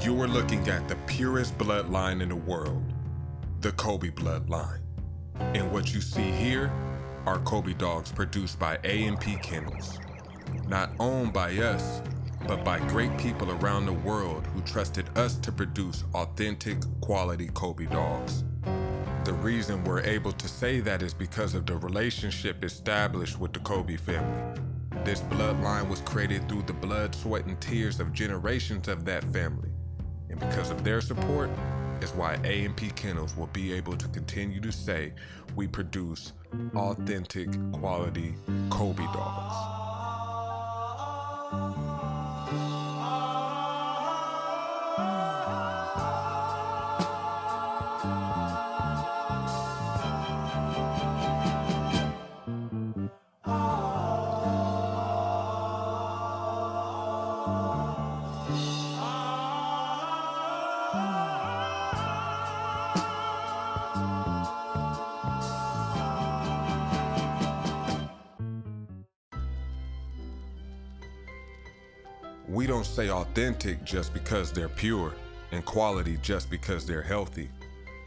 You are looking at the purest bloodline in the world, the Colby bloodline. And what you see here are Colby dogs produced by A.M.P. kennels. Not owned by us, but by great people around the world who trusted us to produce authentic, quality Colby dogs. The reason we're able to say that is because of the relationship established with the Colby family. This bloodline was created through the blood, sweat, and tears of generations of that family. And because of their support is why A.M.P. Kennels will be able to continue to say we produce authentic, quality Colby dogs. We don't say authentic just because they're pure, and quality just because they're healthy.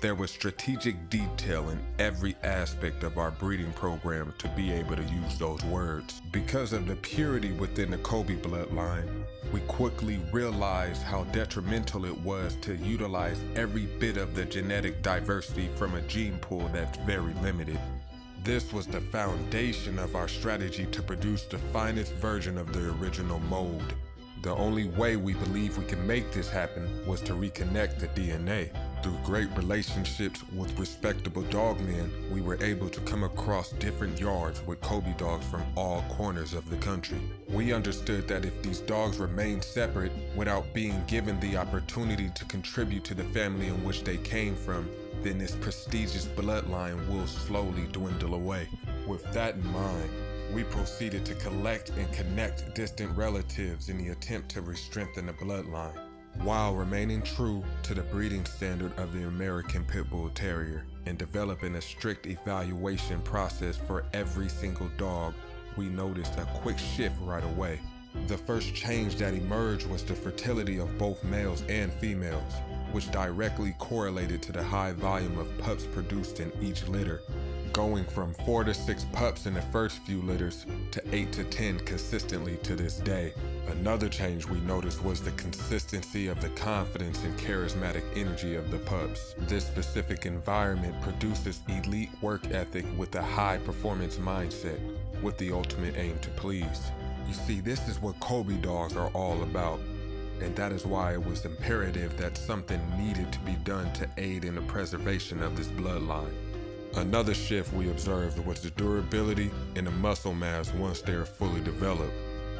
There was strategic detail in every aspect of our breeding program to be able to use those words. Because of the purity within the Colby bloodline, we quickly realized how detrimental it was to utilize every bit of the genetic diversity from a gene pool that's very limited. This was the foundation of our strategy to produce the finest version of the original mold. The only way we believe we can make this happen was to reconnect the DNA. Through great relationships with respectable dogmen, we were able to come across different yards with Colby dogs from all corners of the country. We understood that if these dogs remained separate without being given the opportunity to contribute to the family in which they came from, then this prestigious bloodline will slowly dwindle away. With that in mind, we proceeded to collect and connect distant relatives in the attempt to re-strengthen the bloodline, while remaining true to the breeding standard of the American Pit Bull Terrier and developing a strict evaluation process for every single dog. We noticed a quick shift right away. The first change that emerged was the fertility of both males and females, which directly correlated to the high volume of pups produced in each litter, going from 4 to 6 pups in the first few litters to 8 to 10 consistently to this day. Another change we noticed was the consistency of the confidence and charismatic energy of the pups. This specific environment produces elite work ethic with a high performance mindset, with the ultimate aim to please. You see, this is what Colby dogs are all about, and that is why it was imperative that something needed to be done to aid in the preservation of this bloodline. Another shift we observed was the durability and the muscle mass once they are fully developed.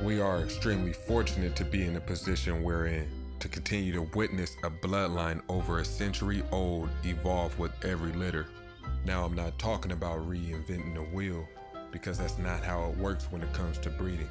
We are extremely fortunate to be in the position we're in, to continue to witness a bloodline over a century old evolve with every litter. Now, I'm not talking about reinventing the wheel, because that's not how it works when it comes to breeding.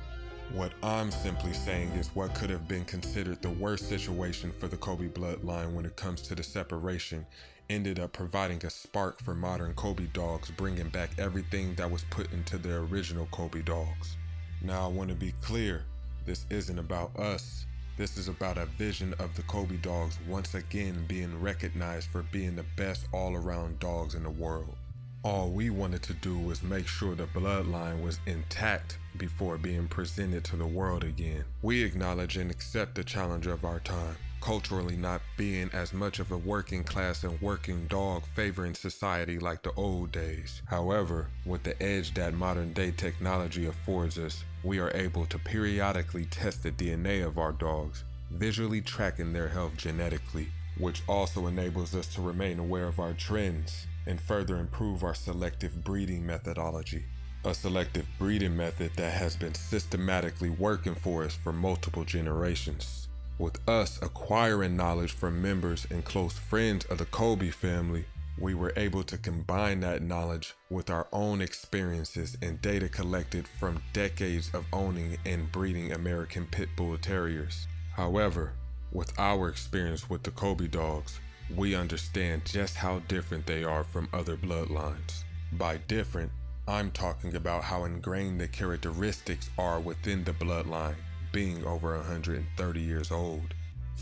What I'm simply saying is what could have been considered the worst situation for the Colby bloodline when it comes to the separation ended up providing a spark for modern Colby dogs, bringing back everything that was put into the original Colby dogs. Now, I want to be clear, this isn't about us. This is about a vision of the Colby dogs once again being recognized for being the best all-around dogs in the world. All we wanted to do was make sure the bloodline was intact before being presented to the world again. We acknowledge and accept the challenge of our time, culturally not being as much of a working class and working dog favoring society like the old days. However, with the edge that modern day technology affords us, we are able to periodically test the DNA of our dogs, visually tracking their health genetically, which also enables us to remain aware of our trends and further improve our selective breeding methodology. A selective breeding method that has been systematically working for us for multiple generations. With us acquiring knowledge from members and close friends of the Colby family, we were able to combine that knowledge with our own experiences and data collected from decades of owning and breeding American Pit Bull Terriers. However, with our experience with the Colby dogs, we understand just how different they are from other bloodlines. By different, I'm talking about how ingrained the characteristics are within the bloodline, being over 130 years old.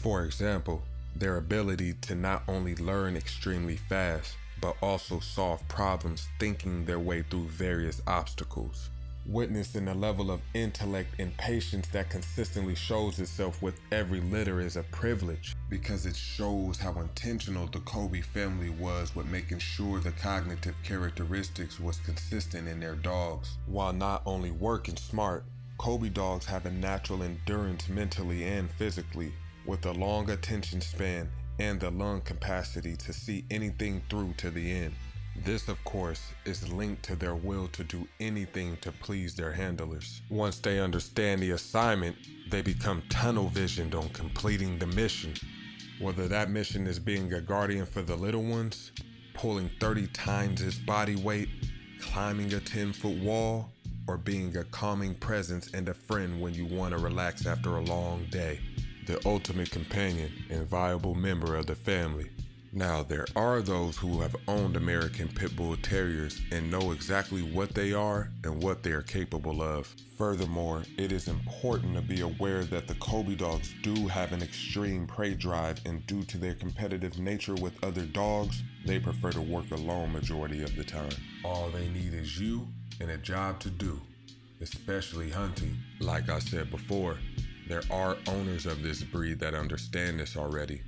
For example, their ability to not only learn extremely fast, but also solve problems thinking their way through various obstacles. Witnessing a level of intellect and patience that consistently shows itself with every litter is a privilege, because it shows how intentional the Colby family was with making sure the cognitive characteristics was consistent in their dogs. While not only working smart, Colby dogs have a natural endurance mentally and physically, with a long attention span and the lung capacity to see anything through to the end. This, of course, is linked to their will to do anything to please their handlers. Once they understand the assignment, they become tunnel visioned on completing the mission. Whether that mission is being a guardian for the little ones, pulling 30 times his body weight, climbing a 10-foot wall, or being a calming presence and a friend when you want to relax after a long day. The ultimate companion and viable member of the family. Now, there are those who have owned American Pit Bull Terriers and know exactly what they are and what they are capable of. Furthermore, it is important to be aware that the Colby dogs do have an extreme prey drive, and due to their competitive nature with other dogs, they prefer to work alone majority of the time. All they need is you and a job to do, especially hunting. Like I said before, there are owners of this breed that understand this already,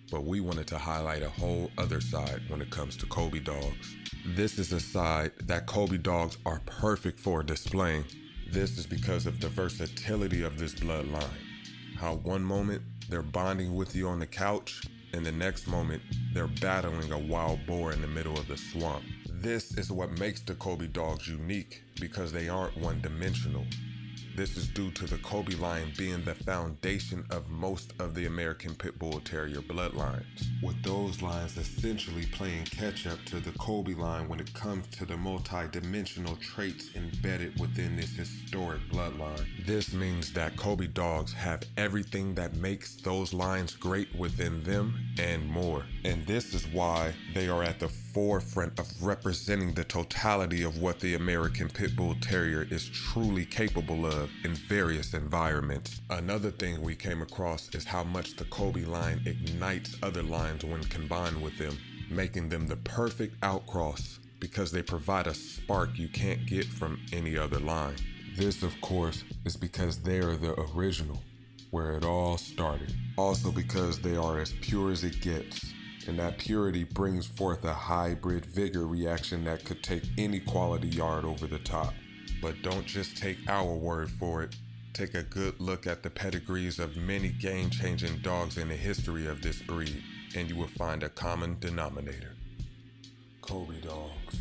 but we wanted to highlight a whole other side when it comes to Colby dogs. This is a side that Colby dogs are perfect for displaying. This is because of the versatility of this bloodline. How one moment they're bonding with you on the couch, and the next moment they're battling a wild boar in the middle of the swamp. This is what makes the Colby dogs unique, because they aren't one-dimensional. This is due to the Colby line being the foundation of most of the American Pit Bull Terrier bloodlines, with those lines essentially playing catch-up to the Colby line when it comes to the multi-dimensional traits embedded within this historic bloodline. This means that Colby dogs have everything that makes those lines great within them and more. And this is why they are at the forefront of representing the totality of what the American Pit Bull Terrier is truly capable of in various environments. Another thing we came across is how much the Colby line ignites other lines when combined with them, making them the perfect outcross because they provide a spark you can't get from any other line. This, of course, is because they are the original, where it all started. Also because they are as pure as it gets, and that purity brings forth a hybrid vigor reaction that could take any quality yard over the top. But don't just take our word for it. Take a good look at the pedigrees of many game-changing dogs in the history of this breed, and you will find a common denominator. Colby dogs.